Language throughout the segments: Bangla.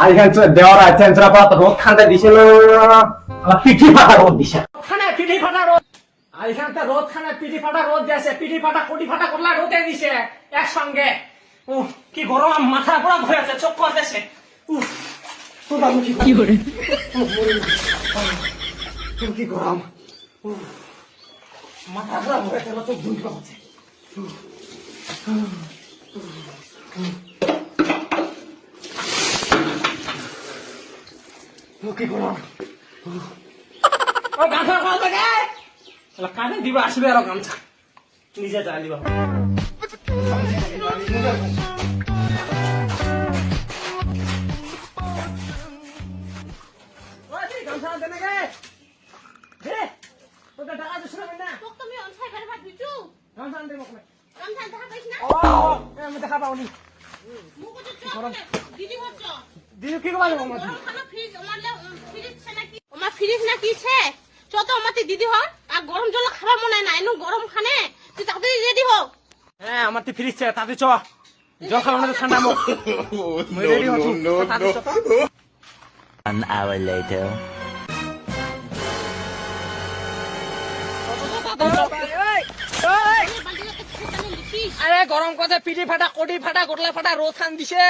আইখান দেওয়ার আছে রোদ খান্ডা দিছে না পিঠি ফাটা রোদ দিছে খানে পিঠি ফাটা রোদ আইখান রোদ খানে পিঠি ফাটা রোদ দিয়েছে পিঠি ফাটা কোটি ফাটা করলা রোদে দিছে একসঙ্গে কি গরম মাথা পুরো ধরে আছে চোখ করতেছে কি করে কি গরম মাথা পুরো ধরে আছে চোখ দুটো হচ্ছে কি গরম ও গামছা কল থেকে কানে দিবা আসবে আর গামছা নিজে চাই দিবা গামছা দেনে গে দে ওটা টাকা দিছ না তোক তুমি অনসাই করে ভাত দিছু গামছা দে মোক গামছা দেখা পাইছ না ও আমি দেখা পাওনি মুখ তো চল দিদি হচ্ছ দিদি কি কইবা মোক খানা ফ্রিজ আমারলে ফ্রিজ ছে নাকি আমার ফ্রিজ না কি ছে চ তো আমাতে দিদি হ আর গরম জল খাবার মনে না এনু গরম খানে তুই তাড়াতাড়ি রেডি হ হ্যাঁ আমার তো ফ্রিজ আছে তাতে চ জল খাওয়া না ঠান্ডা মুখ মই রেডি হচ্ছি তাতে চ 1 hour later. আরে গরম কথা পিঠি ফাটা কোটি ফাটা গোটলা ফাটা রোদ খান দিছে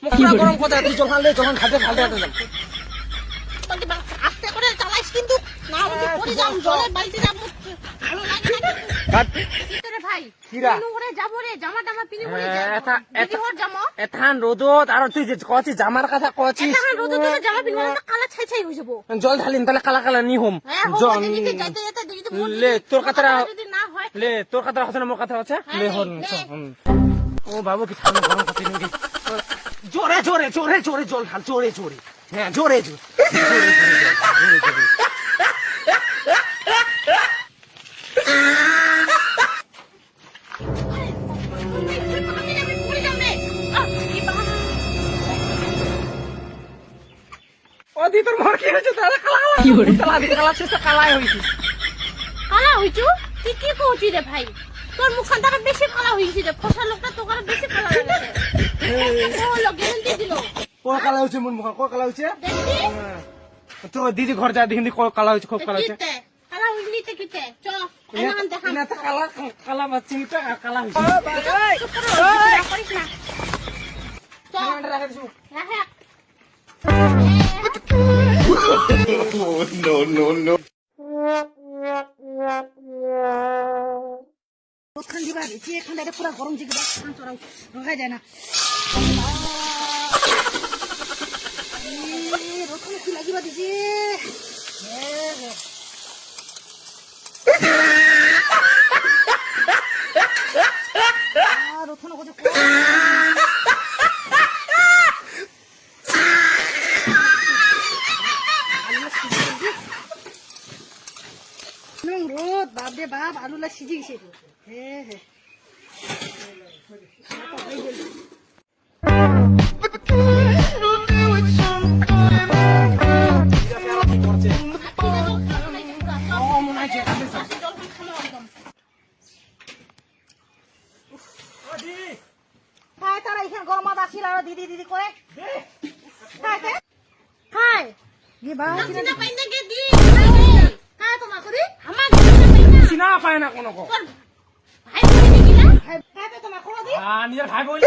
মুখ পুরা গরম কথা তুই জল খালে যখন খাতে ফালতে যাম তোকে আস্তে করে চালাইস কিন্তু না আমি পড়ে যাম জলে বালতি যাব ভালো লাগে না কাট রে ভাই কিরা এনু করে যাব রে জামা টামা পিনি পড়ে এটা দিদি হর জামা এথান রোদত আর তুই যে কচি জামার কথা কচিস এখন রোদ তো জামা পিনবা না কালা ছাই ছাই হই যাব জল ঢালিন তাহলে কালা কালা নি হোম হ্যাঁ জল দিদি যাইতে যাইতে দিদি তো লে তোর কথাটা যদি না হয় লে তোর কথা হচ্ছে না মোর কথা হচ্ছে লে হন ও বাবু কি ঠান্ডা গরম কথা নিবি জোরে জোরে জোরে জোরে জল ঢাল জোরে জোরে হ্যাঁ জোরে জোরে ওদি তোর মর কি হয়েছে তাহলে কালা কি হরে কালা দি কালা শেষ কালাই হইছি কালা হইছু তুই কি কইছি রে ভাই তোর মুখখানটা বেশি কালা হইছি রে ফসা লোকটা তোকার বেশি কালা লাগছে ও গ্যারান্টি দিল কো কালা হইছে মন মুখ কো কালা হইছে দেখি তো দিদি ঘর যা দেখি কো কালা হইছে খুব কালা হইছে কিতে কালা হইলি তে কিতে চ এনান দেখা না তো কালা কালা বাচ্চি তো কালা হইছে করিস না চ রাখা দিছু রাখে No, no, no. খান দিবা বেশি এখান থেকে পুরো গরম জিগবা খান চড়াই রোখা যায় না রোখন কি লাগিবা দিছি রোখন কত রোদ বাপ রে বাপ আলুলা সিজি গেছে হ্যাঁ হ্যাঁ তারা এখানে গরমাত আসিল আর দিদি দিদি করে খায় চিনা পায় না কোনো কো নিজের ভাই বলি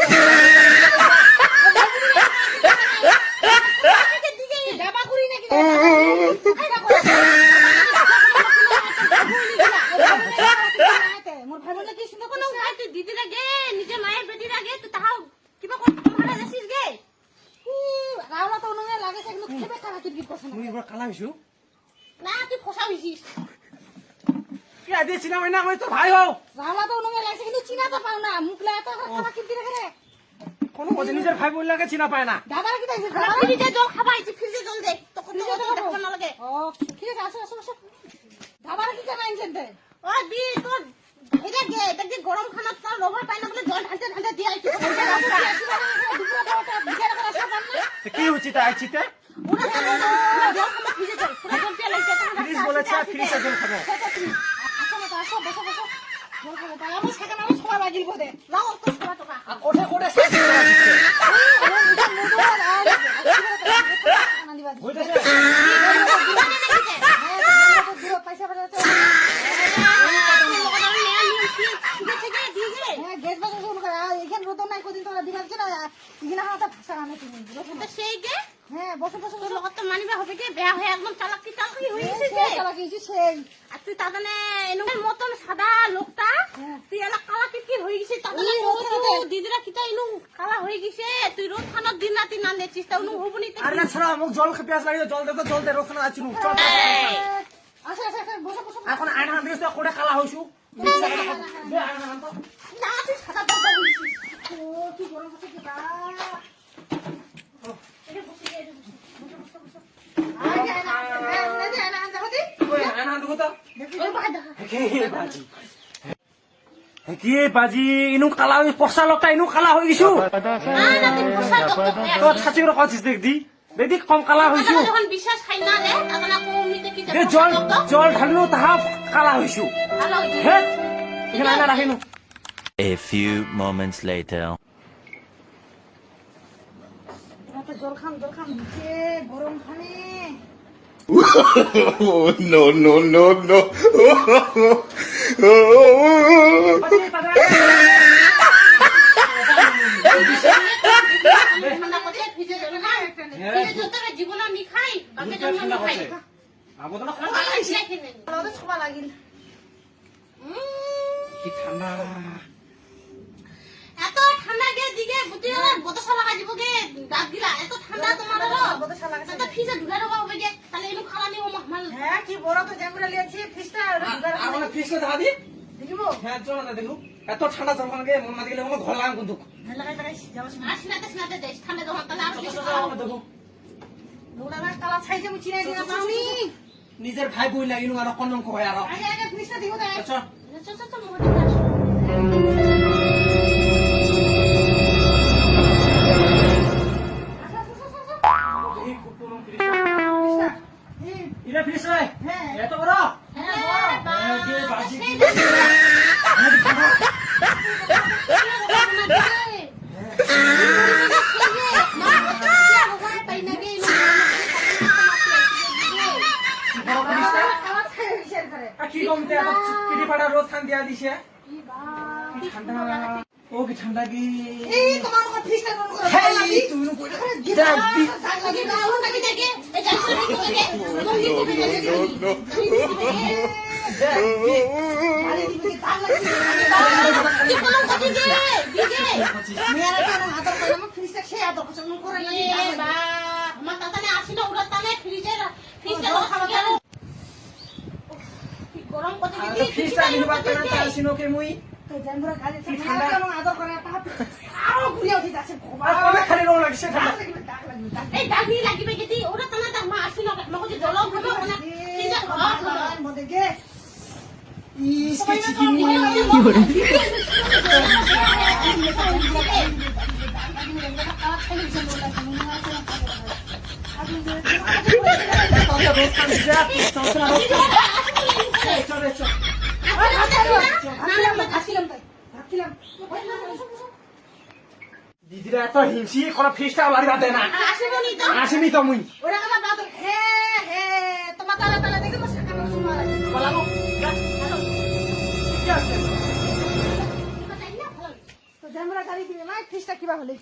দিদিরা গে নিজের মায়ের বেটিরা গে তো তাহাও কিবা ভাড়া যাচ্ছিস গে রাওলা তো নঙ্গে লাগে সেগুলো খেবে কারা তুই বিপদ না মুই কালা হইছু না তুই ফসা হইছিস কি আদি চিনা হয় না আমি তো ভাই হও রাওলা তো নঙ্গে লাগে কিন্তু চিনা তো পাও না মুখলা এত খারাপ কিনতে রে কোনো মজে নিজের ভাই বলি লাগে চিনা পায় না দাদার কি তাইছে দাদা ফ্রিজে জল খাবাইছি ফ্রিজে জল দে তখন তো দেখতে না লাগে ও ঠিক আছে আসো আসো আসো দাদার কি খাবাই আনছেন তে ও দি তোর এটা গে এটা যে গরম খানা তো লোভার পাই না বলে জল ঢালতে ঢালতে দি আইছি দুপুরে বড়টা বিচার করা সব না কি হচ্ছে তাই চিতে ওটা জল খানা ফ্রিজে জল পুরো জল পেয়ে লাগছে ফ্রিজ বলেছে ফ্রিজে জল খাবো আসো না আসো বসো বসো জল খাবো তাই আমি সেখানে আমি সবাই লাগিল বদে লাও তো সবাই টাকা কোঠে কোঠে সাইজ করে দিচ্ছে তো সেই গে হ্যাঁ বসে বসে তোর লগত তো মানিবা হবে গে বেয়া হয়ে একদম চালাকি চালাকি হয়ে গেছে গে লাগিয়েছি সেই আর তুই তার মানে এনুমের মতন সাদা লোকটা তুই এলা কালা কি হয়ে গেছিস তার মানে দিদিরা কিতা এনু কালা হয়ে গেছে তুই রোদ খানার দিন রাতি না নেছিস তা অনু হবনি আরে না ছাড়া মোক জল পিয়াস লাগিয়ে জল দে তো জল দে রোখানা আছি নু চল আচ্ছা আচ্ছা আচ্ছা বসে বসে এখন আয়না হান দিস তো কোড়ে কালা হইছু দে আয়না হান তো না তুই সাদা বাবা হইছিস ও কি গরম হচ্ছে কি বা কই আয়না হান দুগো তো ওই বাবা দেখা কি বাজি ইনু কালা হই পছা লোকটা ইনু কালা হই গিছু না তুই পোষা তো ছাতি করে কাছিস দেখ কম কালা হইছু যখন বিশ্বাস খাই না রে তখন আকো উমিতে কি দে জল জল ঢালু তাহা কালা হইছু ভালো হইছে হে এখানে আয়না রাখিনু A few moments later. জল খাম দিচ্ছে গরম খানে Oh, no, no, no, no. ঠান্ডা করে ফ্রিজে জল না ফ্রিজে জল তো জীবন আমি খাই বাকি জল আমি খাই আবো তো আমাদের সবা লাগিল কি ঠান্ডা এত ঠান্ডা গে দিকে বুঝি বতসা লাগা দিব গে দাঁত গিলা এত ঠান্ডা তোমার বতসা লাগাছে। এত ফ্রিজে ঢুলা রাখা হবে গে তাহলে এনু খালা নিও মাহমাল হ্যাঁ কি বড় তো জ্যাঙ্গুরা লিয়েছি ফিসটা আর ফিসে দেখা দি দেখিব হ্যাঁ চল না দেখু এত ঠান্ডা জল খান গে মন না দিলে কোনো ঘর লাগাম কিন্তু লাগাই যাবো আসনাতে দেশ ঠান্ডা যখন তাহলে আর কিছু দেখু নোড়া না কালা ছাইছে আমি চিনাই দিলাম আমি নিজের ভাই বই লাগিনু আর কলঙ্ক হয় আর আগে আগে ফিসটা দিব দে আচ্ছা চল চল চল মোবাইল আসো এই কুকুরম ফিসা ইলা ফিসা হ্যাঁ এত বড় হ্যাঁ গে বাজি কালা ছাই হইছে করে কি কমতে এত পিটি ফাটা রোদ খান দিয়া দিছে কি ঠান্ডা ও কি ঠান্ডা কি এই তোমার মুখ ফিসটা বন্ধ করে হেই তুই নু কইরা লাগি গাও লাগি দেখে এই জায়গা থেকে আরে দিবি তাল লাগছে কি কলম কতি গে দিগে মেয়েরা কেন আদর করে আমার ফিসটা সে আদর করছে মন করে না এ বা আমার তাতানে আসিনা উড়াত তানে ফ্রিজে খাওয়া গেল কি গরম কতি আর দিদি ফিসটা নিবা কেন তাসিনো কে মুই তো জ্যাঙ্গুরা খালি কি ঠান্ডা। কেন আদর করে আরো ঘুরে উঠে যাচ্ছে আর কোনে খালি রো লাগছে ঠান্ডা এই দাগি লাগিবে গেদি উড়াত তানে তার মা আসিনা মগজ জল হবে না ফ্রিজে খাওয়া হবে মধ্যে গে ইস কি চিকি রোদ খান দিছে চল চল চল দিদিরা এত হিংসি কোন ফিসটা লাগি দে না আসেনি তো মুই বলাবো কি আছে ফিসটা কিবা হলে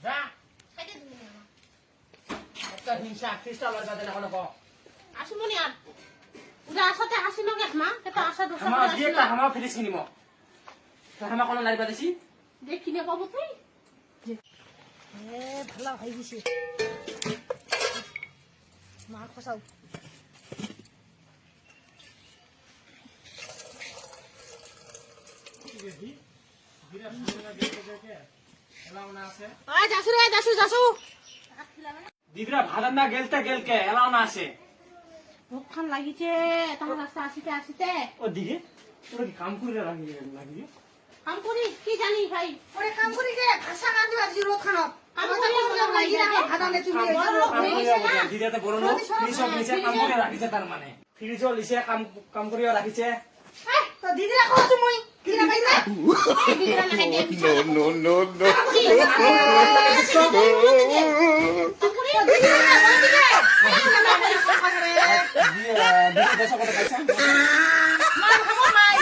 যা একটা হিংসা ফিসটা লাগি দে না কোন কো আসিমনি আর উড়া আসাতে আসিনো গে মা কত আশা দোষ হামা দিয়ে তা হামা ফিরিস কিনিম তো হামা কোন নারী বাদেছি দেখিনে পাবো তুই ভালো হয়ে গেছে মা খসাও দিদিরা ভাদার না গেলতে গেলকে এলাও না আসে ভোগ খান লাগিছে তোমার রাস্তা আসিতে আসিতে ও দিদি তোরা কি কাম করে লাগি কাম করি কি জানি ভাই ওরে কাম করি গে ভাষা গান দিবা জিরো খানক কাম করি মজা লাগি না ভাদানে চুলি দিদি তো বড় লোক ফ্রিজ নিচে কাম করে রাখিছে তার মানে ফ্রিজ লিছে কাম করিয়া রাখিছে এই তো দিদিরা কত মই কিনা পাইছে এই দিদিরা না খাই দে No, no, no, no. তারপরে মার খাবো মাই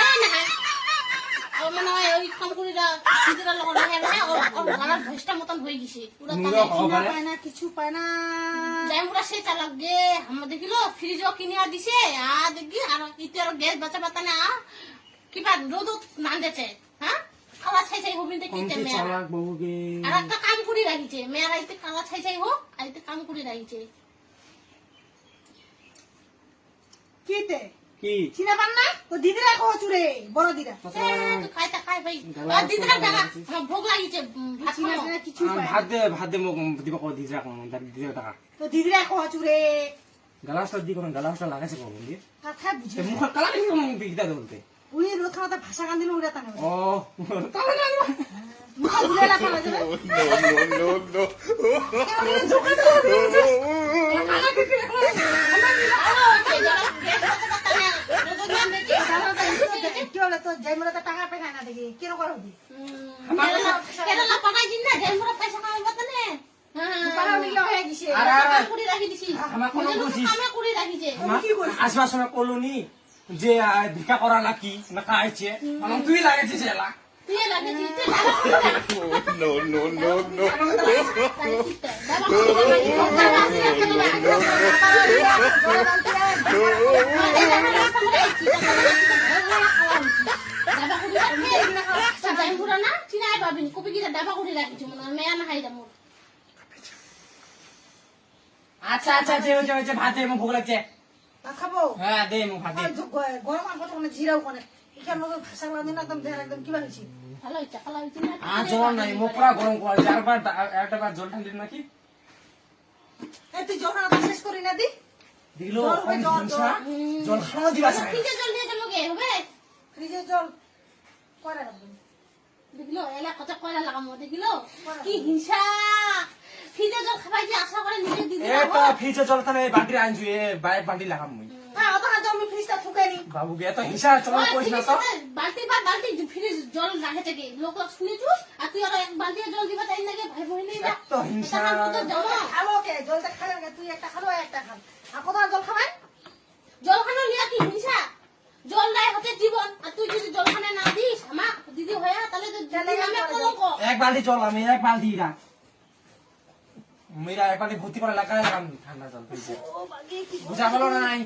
এই না মানে ওই কামকুড়িরা দিদিরা লগন লাগে ওর গলার ভয়েসটা মতন হয়ে গেছে পুরো কিনা পায় না কিছু পায় না জাইমুরা সে চালাক গে আমরা দেখিলো ফ্রিজও কিনিয়া দিছে দেখি আর ইতে আর গ্যাস বাঁচা পাতা না কিবা রোদ না দেছে হ্যাঁ খাওয়া ছাই ছাই হবিন দেখি তে মেয়া আর একটা কাম করি রাখিছে মেয়ার আইতে কালা ছাই ছাই হোক আইতে কাম করি রাখিছে কিতে কি চিনা পান না তো দিদিরা কত রে বড় দিদা তো খাইতা খাই ভাই আর দিদিরা ডাকা ভোগ লাগিছে ভাত চিনা খাও পায় না কিছু পায় না। ভাত দে মোক দিব কো দিজরা কোন দিজরা টাকা তো দিদিরা কত রে গালাসটা দি কোন গালাসটা লাগাইছে কো বলি কথা বুঝে তে মুখ কালা কি কোন দিগদা বলতে উনি রোদ খাওয়াতে ভাষা কান্দিল উড়ে তানে ও কালা না মুখ বুঝে না ফেলা যাবে No, no, no. কি হলো তো জাইমুরা তো টাকা পায় না দেখি কেন করা হবি কেরালা পাঠাইছিস না জাইমুরা পয়সা কামাই বাতানে পাড়া নিলে হয়ে গেছে কাম করি রাখি দিছি আমার কোনো বুঝিস কামে করি রাখিছে আসবার সময় কলুনি যে ভিক্ষা করা নাকি না খাইছে মানে তুই লাগাইছিস এলা তুই লাগিছি তুই No, no, no, no. আচ্ছা আচ্ছা যে যে ভাত দে মোক ভোক লাগছে খাবো হ্যাঁ দে মোক ভাত দে গরম আর কত মানে জিরাও কোনে এখানে লোক ভাষা লাগবে না একদম দেখ একদম কিবা হইছে জল নাই মোক পুরা গরম কর চারবার একটা বার জল ঠান্ডা নাকি এই তুই যখন শেষ করি না দি দিলো জল খাওয়া দিবা চাই ফ্রিজে জল করা রাখবেন দেখিলো এলা কত কয়লা লাগামো দেখিলো কি হিংসা ফিজে জল খাবাই যে আশা করে নিজে দিদি এ তো ফ্রিজে জল থানে বাটি আনছু এ বাইক বাটি লাগাম মুই হ্যাঁ অত না জমি ফ্রিজটা ঠুকাইনি বাবু গে তো হিসাব চলো কইছ না তো বালতি বা বালতি ফ্রিজ জল রাখে থেকে লোক শুনেছু আর তুই আর এক বালতি জল দিবা চাই না গে ভাই বহিনী না তো হিংসা খাবো কে জলটা খাবে না তুই একটা খালো একটা খাল আর কত জল খাবেন জল খানো লিয়া কি হিংসা জল নাই হচ্ছে জীবন আর তুই যদি জল খানে না দিস আমা দিদি হয়া তাহলে তো দিদি নামে কলঙ্ক এক বালতি জল আমি এক বালতি রা মেরা এক বালতি ভর্তি করে লাগাই লাগাম ঠান্ডা জল ফ্রিজে ও বাগে কি বুঝা গেল না নাই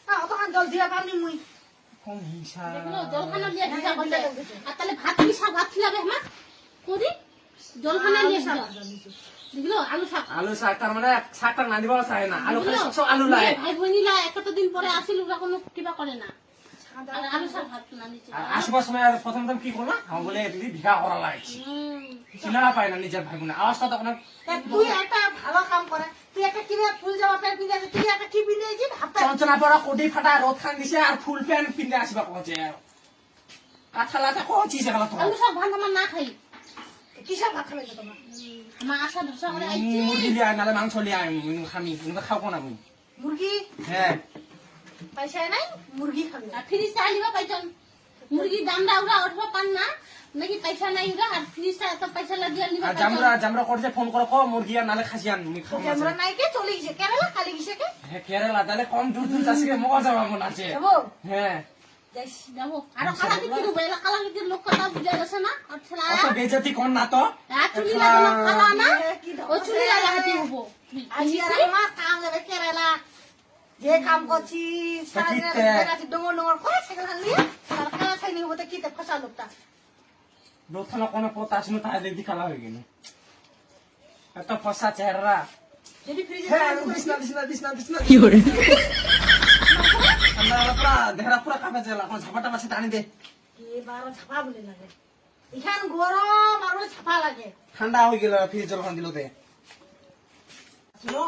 হ্যাঁ অত জল দিয়া পাবনি মুই কোন হিংসা দেখলো জল খানো লিয়া হিংসা করলে আর তাহলে ভাত কি শাক ভাত খিলাবে আমা কোদি জল খানা লিয়া দেখলো আলু শাক তার মানে শাকটা না দিবা চাই না আলু খালি সব আলু লাই ভাই বহিনীলা একটা দিন পরে আসিল ওরা কোনো কিবা করে না আর আলু শাক ভাত না নিচে আর আসবার সময় প্রথম কি করলো আমার বলে দিদি ভিক্ষা করা লাগছে চিনা পায় না নিজের ভাই বোনে আওয়াজটা তখন তুই একটা ভালো কাম করে তুই একটা কিনে ফুল জামা প্যান্ট পিনে আছে তুই একটা কি পিনে আছিস ভাবতে চঞ্চনা পড়া কোটি ফাটা রোদ খান দিছে আর ফুল প্যান্ট পিনে আসবা কছে কাঠালাতে কচিস এগুলা তো আলু শাক ভাত আমার না খাই কিসব ভাত খাবে তোমার আমার আশা ধসা করে আইছি মুরগি লিয়ে আয় নালে মাংস লিয়ে আয় খামি কিন্তু খাবো না মুই মুরগি হ্যাঁ পয়সা নাই মুরগি খাবে আর ফ্রিজ টা আলিবা পাইছন মুরগির দামটা ওরা উঠবা পান না নাকি পয়সা নাই ওরা আর ফ্রিজটা এত পয়সা লাগিয়ে আলিবা আর জামরা করছে ফোন করে কো মুরগি আর নালে খাসি আন মুই খাবো ক্যামেরা নাই কে চলে গেছে কেরালা খালি গেছে কে হ্যাঁ কেরালা তাহলে কম দূর দূর যাচ্ছে মজা যাবা মন আছে যাবো হ্যাঁ যাইস যাবো আর কালা কি দেবো এলা কালা কি লোক কথা বুঝা গেছে না আর ছেলা অত বেজতি কোন না তো আর চুলি লাগা কালা না ও চুলি লাগাতে হবো আজি আর মা কাম দেবে কেরালা যে কাম করছি সারাদিন রাতে ডঙ্গর ডঙ্গর করে সেগুলো নিয়ে আর কালা ছাই নিয়ে হতে কিতে ফসা লোকটা লোকখানা কোনো পথ আসিনো তাই দেখি খালা হয়ে গেল এত ফসা চেহারা যদি ফ্রিজে হ্যাঁ বিছনা কি করে আমরা পুরা দেহরা পুরা কাঁপে যায় এখন ঝাপাটা মাছে টানি দে এবার ছাপা বলে লাগে এখান গরম আর ছাপা লাগে ঠান্ডা হয়ে গেল ফ্রিজ জল খান দিল দে শুনো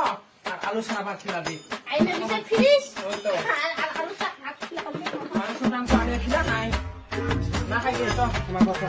আর আলু সানা ভাত খিলা দে আইনা দিছে ফ্রিজ ওই তো আর আলু শাক ভাত খিলা মাংস টাংস আনিয়ে খিলা নাই না খাই গেল তো তোমার কথা